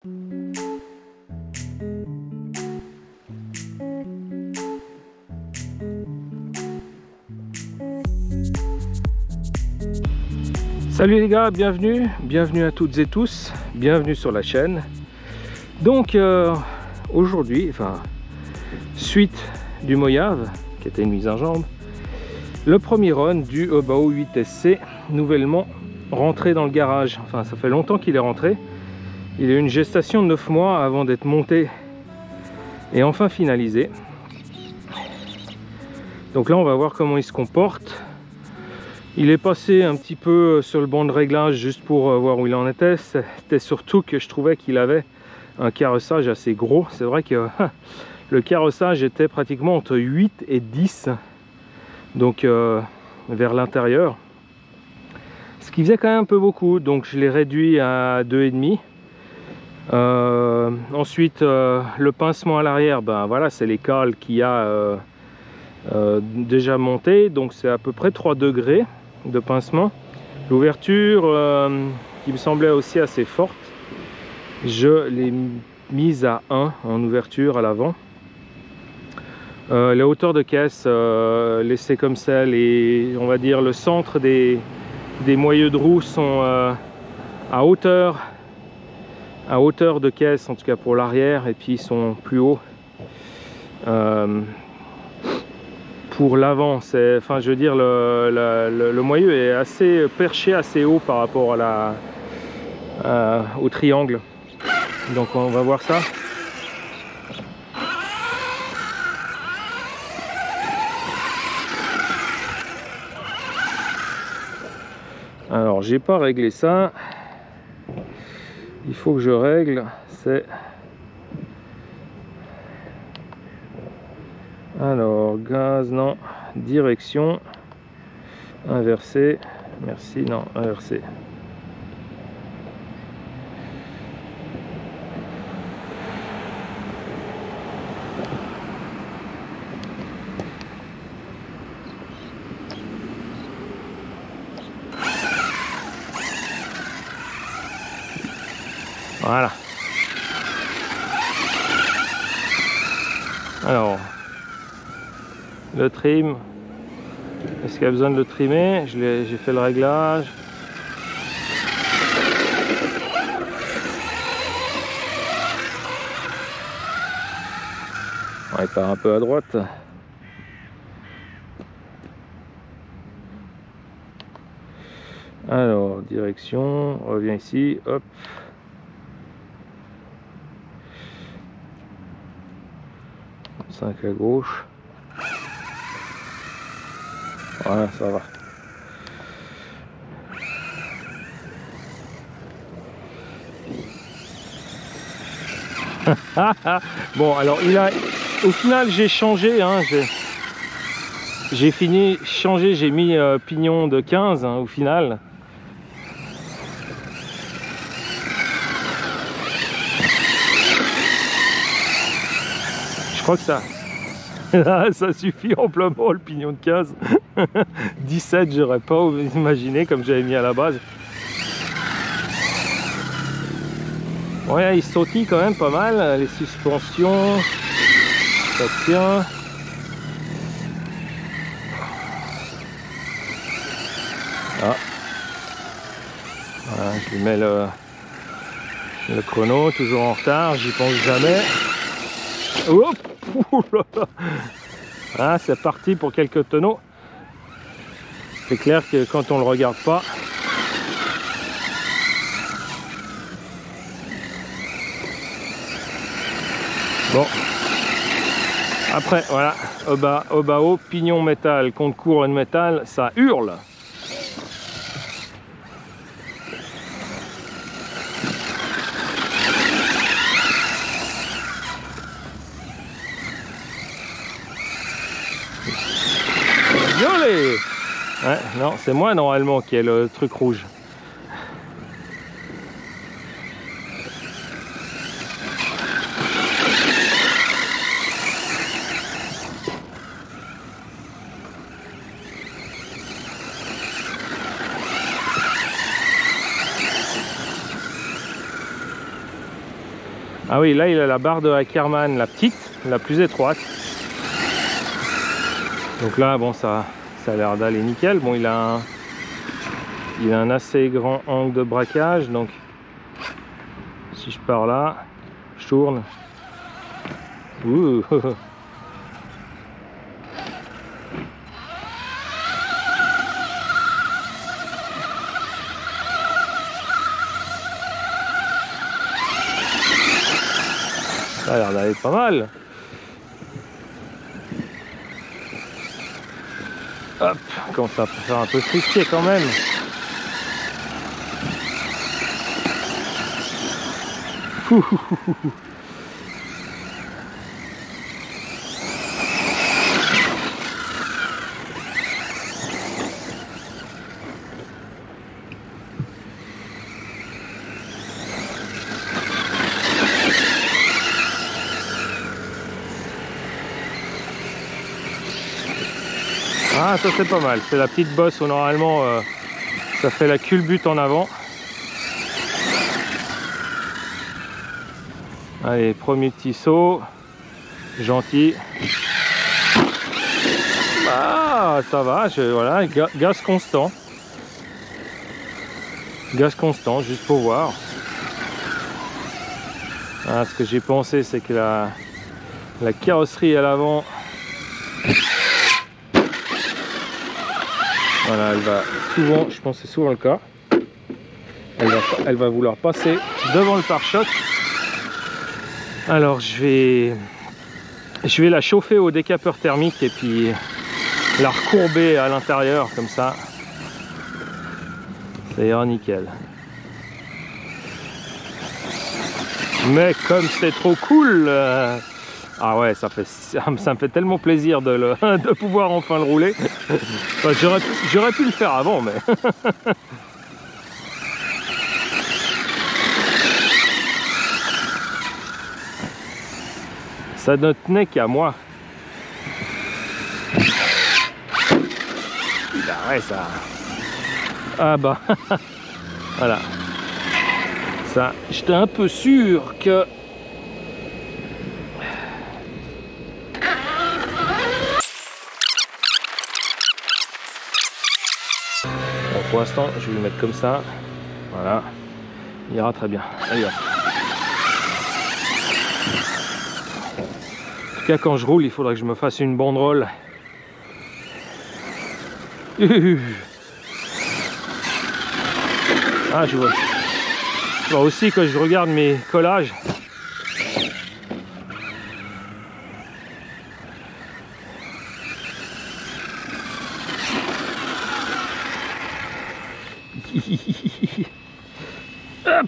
Salut les gars, bienvenue à toutes et tous, bienvenue sur la chaîne. Donc aujourd'hui, suite du Mojave, qui était une mise en jambe, le premier run du Obao 8SC, nouvellement rentré dans le garage. Enfin, ça fait longtemps qu'il est rentré. Il a eu une gestation de 9 mois avant d'être monté et enfin finalisé. Donc là, on va voir comment il se comporte. Il est passé un petit peu sur le banc de réglage juste pour voir où il en était. C'était surtout que je trouvais qu'il avait un carrossage assez gros. C'est vrai que le carrossage était pratiquement entre 8 et 10, donc vers l'intérieur. Ce qui faisait quand même un peu beaucoup, donc je l'ai réduit à 2,5. Ensuite, le pincement à l'arrière, ben voilà, c'est les cales qu'il y a déjà monté, donc c'est à peu près 3 degrés de pincement. L'ouverture qui me semblait aussi assez forte, je l'ai mise à 1 en ouverture à l'avant. Les hauteurs de caisse laissées comme ça, on va dire le centre des moyeux de roue sont à hauteur de caisse, en tout cas pour l'arrière, et puis ils sont plus hauts pour l'avant. Enfin, je veux dire, le moyeu est assez perché, assez haut par rapport à au triangle. Donc on va voir ça. Alors j'ai pas réglé ça. Il faut que je règle. C'est alors gaz, non, direction inversée, merci, non, inversée. Voilà. Alors le trim, est-ce qu'il y a besoin de le trimer? J'ai fait le réglage. Il part un peu à droite. Alors direction, on revient ici, hop. À gauche. Voilà, ça va. Bon, alors au final j'ai changé, hein, j'ai fini changer, j'ai mis pignon de 15 hein, au final. Je crois que ça suffit amplement, le pignon de 15. 17 j'aurais pas imaginé comme j'avais mis à la base. Ouais, il sautille quand même pas mal, les suspensions, ça tient. Ah. Voilà, je lui mets le chrono, toujours en retard, j'y pense jamais. Hop. Ah, c'est parti pour quelques tonneaux. C'est clair que quand on le regarde pas, bon, après voilà, Obao, pignon métal contre couronne métal, ça hurle. Violet. Ouais, non, c'est moi normalement qui ai le truc rouge. Ah oui, là il a la barre de Ackermann, la petite, la plus étroite. Donc là, bon, ça a l'air d'aller nickel. Bon, il a un assez grand angle de braquage, donc si je pars là, je tourne. Ouh. Ça a l'air d'aller pas mal. Hop, comme ça peut faire un peu frisqué quand même. Ah, ça c'est pas mal, c'est la petite bosse où normalement ça fait la culbute en avant. Allez, premier petit saut, gentil. Ah, ça va, voilà, gaz constant. Gaz constant, juste pour voir. Ah, ce que j'ai pensé, c'est que la carrosserie à l'avant, voilà, elle va souvent, je pense que c'est souvent le cas, elle va vouloir passer devant le pare-choc. Alors je vais la chauffer au décapeur thermique et puis la recourber à l'intérieur comme ça ira nickel. Mais comme c'est trop cool, ah ouais, ça me fait tellement plaisir de pouvoir enfin le rouler. Enfin, j'aurais pu le faire avant, mais ça ne tenait qu'à moi. Ah ouais, ça. Ah bah, voilà. Ça, j'étais un peu sûr que... Bon, pour l'instant, je vais le mettre comme ça. Voilà. Il ira très bien. Allez, hop. En tout cas, quand je roule, il faudrait que je me fasse une banderole. Ah, je vois. Alors aussi, quand je regarde mes collages, hop.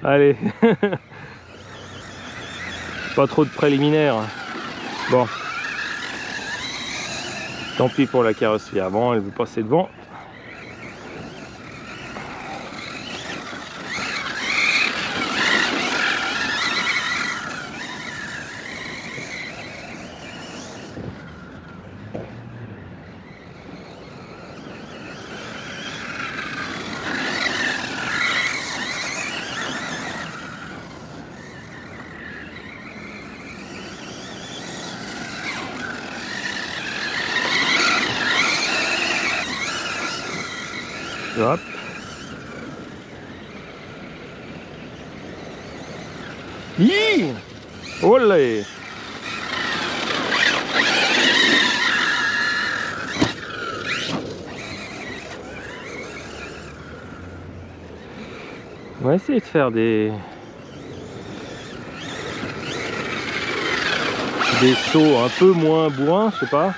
Allez. Pas trop de préliminaires. Bon. Tant pis pour la carrosserie avant, elle veut passer devant. Hop. Hi! Olé! On va essayer de faire des sauts un peu moins bourrins, je sais pas.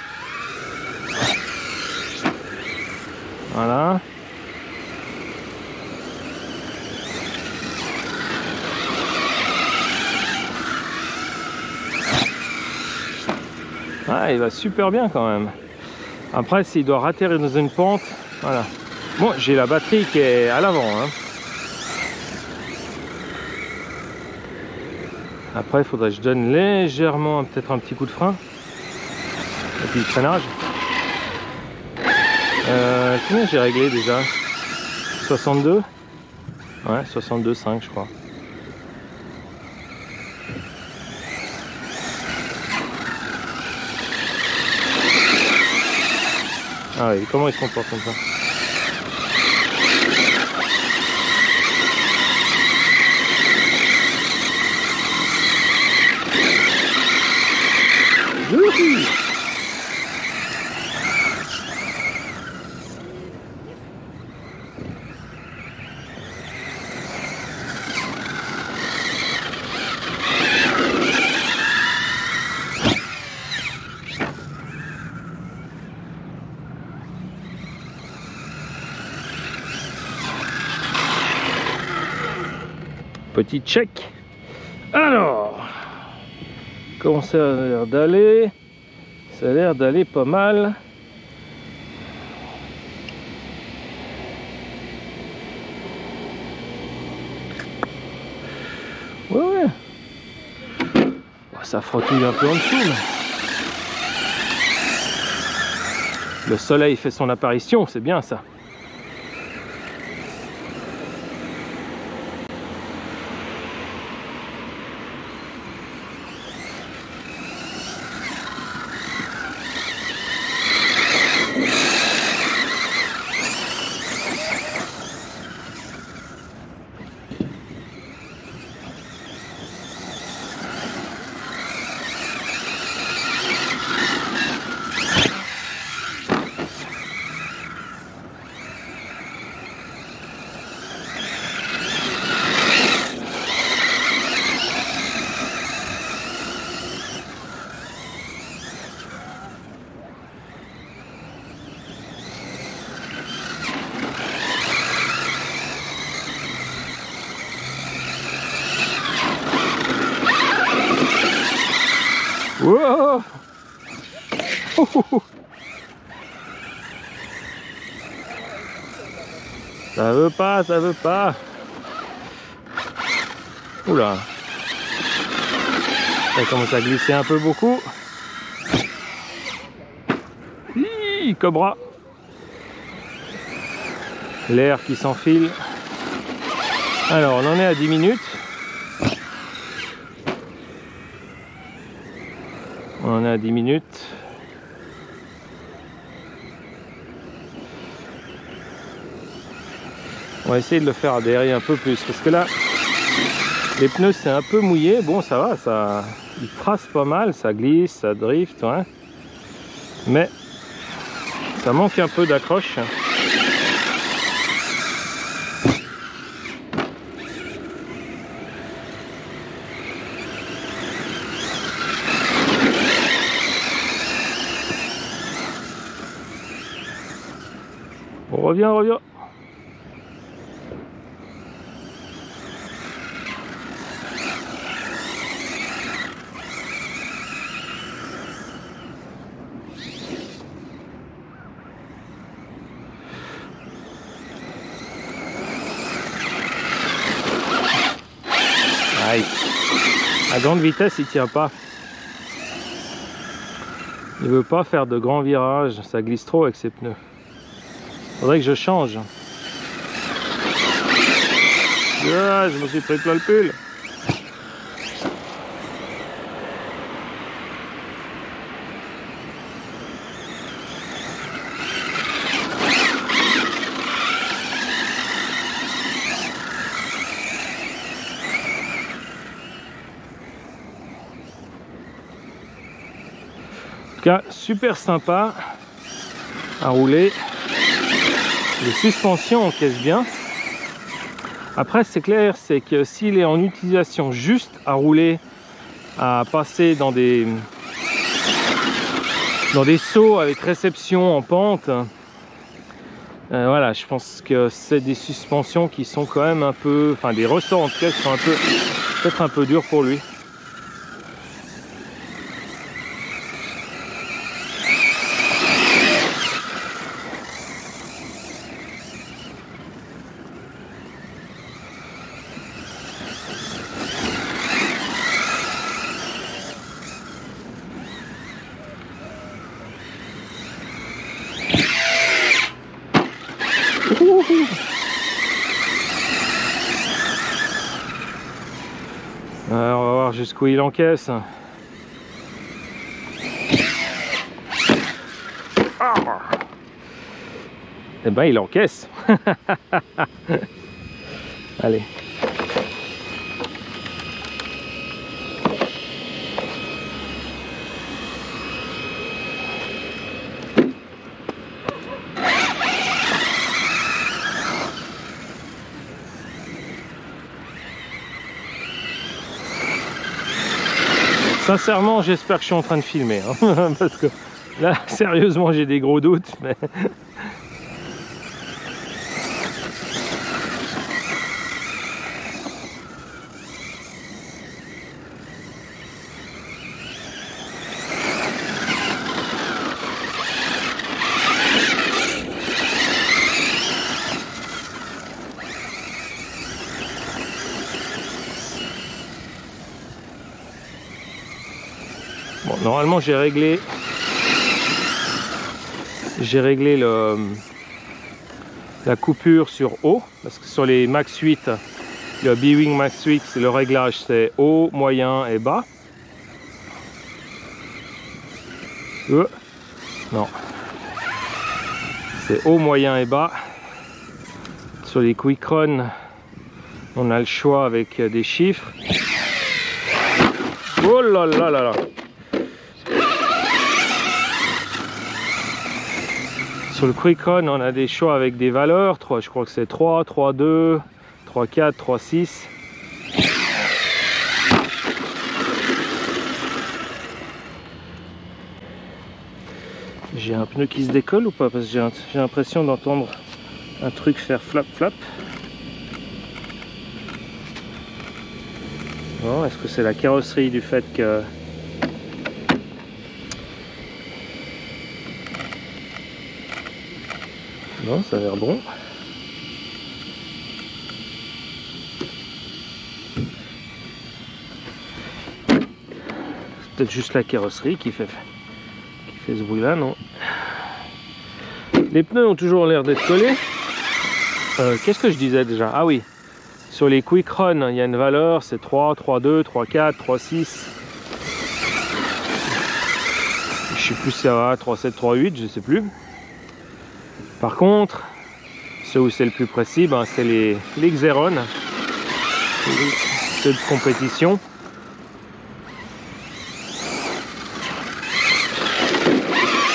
Voilà. Ah, il va super bien quand même. Après, s'il doit atterrir dans une pente, voilà. Bon, j'ai la batterie qui est à l'avant, hein. Après, il faudrait que je donne légèrement, peut-être un petit coup de frein. Et puis le freinage. Combien j'ai réglé déjà? 62? Ouais, 62,5 je crois. Ah oui, comment il se comporte comme ça? Youhou! Petit check. Alors, comment ça a l'air d'aller? Ça a l'air d'aller pas mal. Ouais. Ça frottille un peu en dessous. Mais... le soleil fait son apparition, c'est bien ça. Wow. Ça veut pas, ça veut pas. Oula. Ça commence à glisser un peu beaucoup. Hi, cobra. L'air qui s'enfile. Alors, on en est à 10 minutes. On en est à 10 minutes. On va essayer de le faire adhérer un peu plus parce que là, les pneus c'est un peu mouillé. Bon, ça va, ça, il trace pas mal, ça glisse, ça drift, ouais. Mais ça manque un peu d'accroche. On revient, on revient. Aïe. À grande vitesse, il tient pas. Il veut pas faire de grands virages, ça glisse trop avec ses pneus. Faudrait que je change. Ah, je me suis pris plein le pull. En tout cas, super sympa à rouler. Les suspensions encaissent bien. Après, c'est clair, c'est que s'il est en utilisation juste à rouler, à passer dans des sauts avec réception en pente, voilà, je pense que c'est des suspensions qui sont quand même un peu, enfin des ressorts en tout cas qui sont un peu, peut-être un peu durs pour lui. coup il encaisse. Ah, et ben il encaisse. Allez. Sincèrement, j'espère que je suis en train de filmer, hein, parce que là, sérieusement, j'ai des gros doutes. Mais... Bon, normalement j'ai réglé la coupure sur haut, parce que sur les Max 8, le B-Wing Max 8, le réglage c'est haut, moyen et bas. Non, c'est haut, moyen et bas. Sur les Quick Run, on a le choix avec des chiffres. Oh là là là là! Sur le Quick Run, on a des choix avec des valeurs. 3, je crois que c'est 3, 3, 2, 3, 4, 3, 6. J'ai un pneu qui se décolle ou pas? Parce que j'ai l'impression d'entendre un truc faire flap flap. Non, est-ce que c'est la carrosserie du fait que... Non, ça a l'air bon. C'est peut-être juste la carrosserie qui fait ce bruit-là, non? Les pneus ont toujours l'air d'être collés. Qu'est-ce que je disais déjà? Ah oui, sur les Quick Run, il y a une valeur, c'est 3, 3, 2, 3, 4, 3, 6. Je sais plus si ça va, 3, 7, 3, 8, je sais plus. Par contre, ceux où c'est le plus précis, ben, c'est les Xeron, ceux de compétition.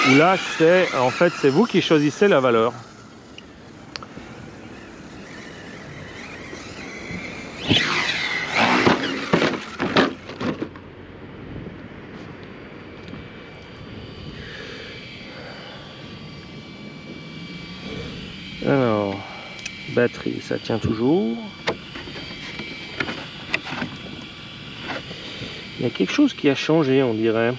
Où là, c'est en fait, c'est vous qui choisissez la valeur. Alors, batterie, ça tient toujours. Il y a quelque chose qui a changé, on dirait.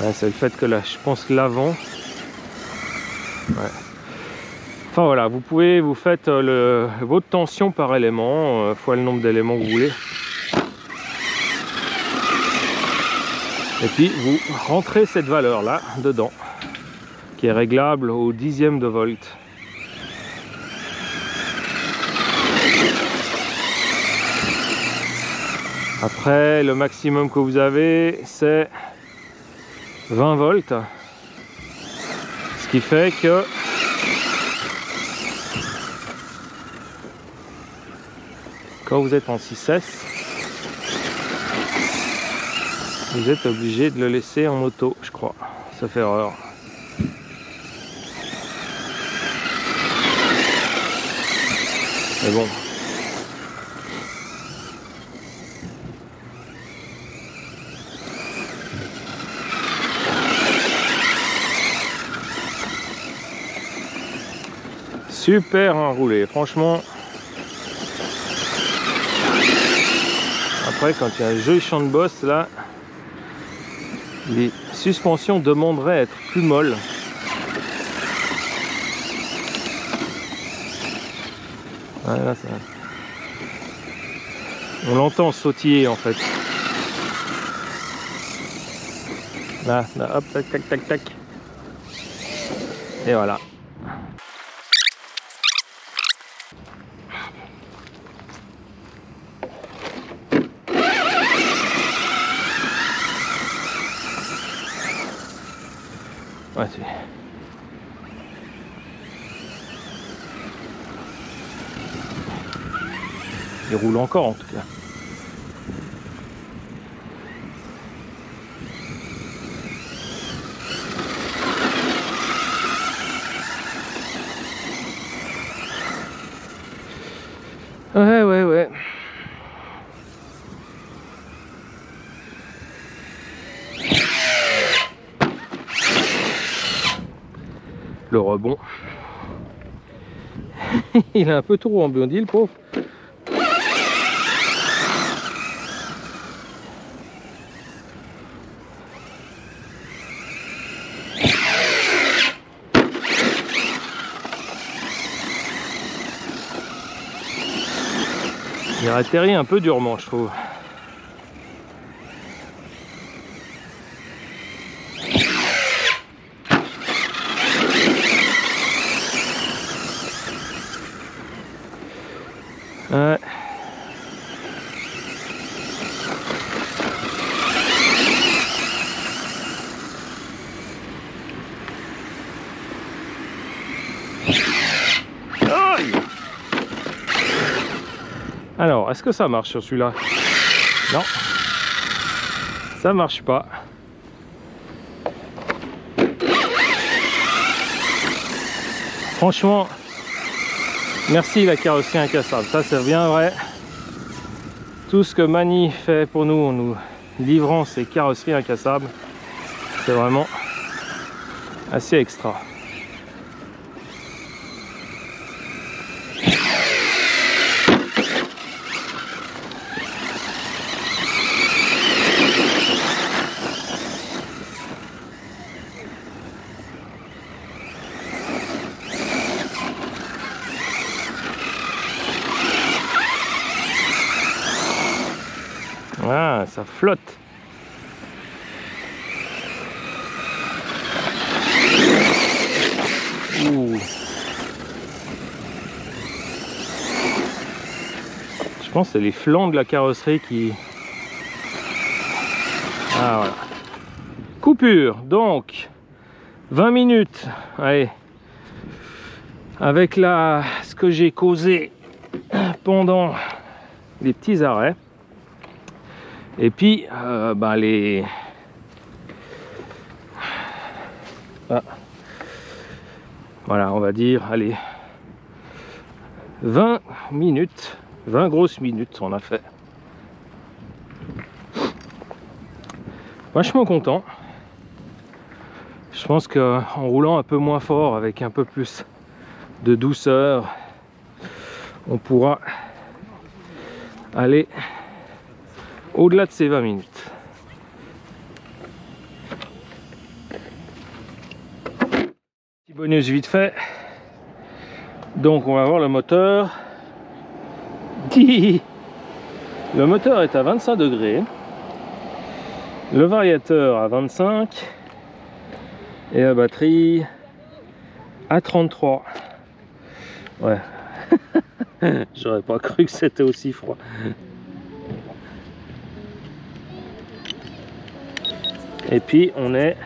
Ouais, c'est le fait que là, je pense que l'avant... Ouais. Enfin voilà, vous faites votre tension par élément, fois le nombre d'éléments que vous voulez. Et puis vous rentrez cette valeur là dedans, qui est réglable au dixième de volt. Après, le maximum que vous avez, c'est 20 volts. Ce qui fait que quand vous êtes en 6S, vous êtes obligé de le laisser en auto, je crois, sauf erreur. Mais bon. Super enroulé, franchement. Après, quand il y a un joli champ de bosse là, les suspensions demanderaient à être plus molles. Voilà, ça... On l'entend sautiller en fait. Là, hop, tac, tac, tac, tac. Et voilà. Ouais, c'est... Il roule encore en tout cas. Ouais. Le rebond. Il a un peu trop rebondi le pauvre. Il a atterri un peu durement, je trouve. Ouais. Alors, est-ce que ça marche sur celui-là? Non, ça marche pas. Franchement, merci la carrosserie incassable, ça c'est bien vrai. Tout ce que Mani fait pour nous en nous livrant ces carrosseries incassables, c'est vraiment assez extra. Ah, ça flotte. Ouh. Je pense que c'est les flancs de la carrosserie qui... Ah voilà. Coupure, donc 20 minutes. Allez. Avec ce que j'ai causé pendant les petits arrêts. Et puis, les... Ah. Voilà, on va dire, allez, 20 minutes, 20 grosses minutes on a fait. Vachement content. Je pense qu'en roulant un peu moins fort, avec un peu plus de douceur, on pourra aller au-delà de ces 20 minutes. Petit bonus vite fait. Donc on va voir le moteur. Le moteur est à 25 degrés. Le variateur à 25. Et la batterie à 33. Ouais. J'aurais pas cru que c'était aussi froid. Et puis on est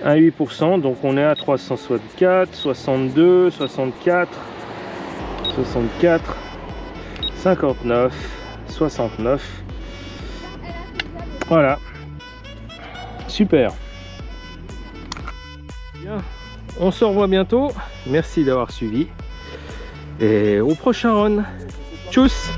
à 8%, donc on est à 364, 62, 64, 64, 59, 69. Voilà. Super. Bien. On se revoit bientôt. Merci d'avoir suivi. Et au prochain run. Tchuss!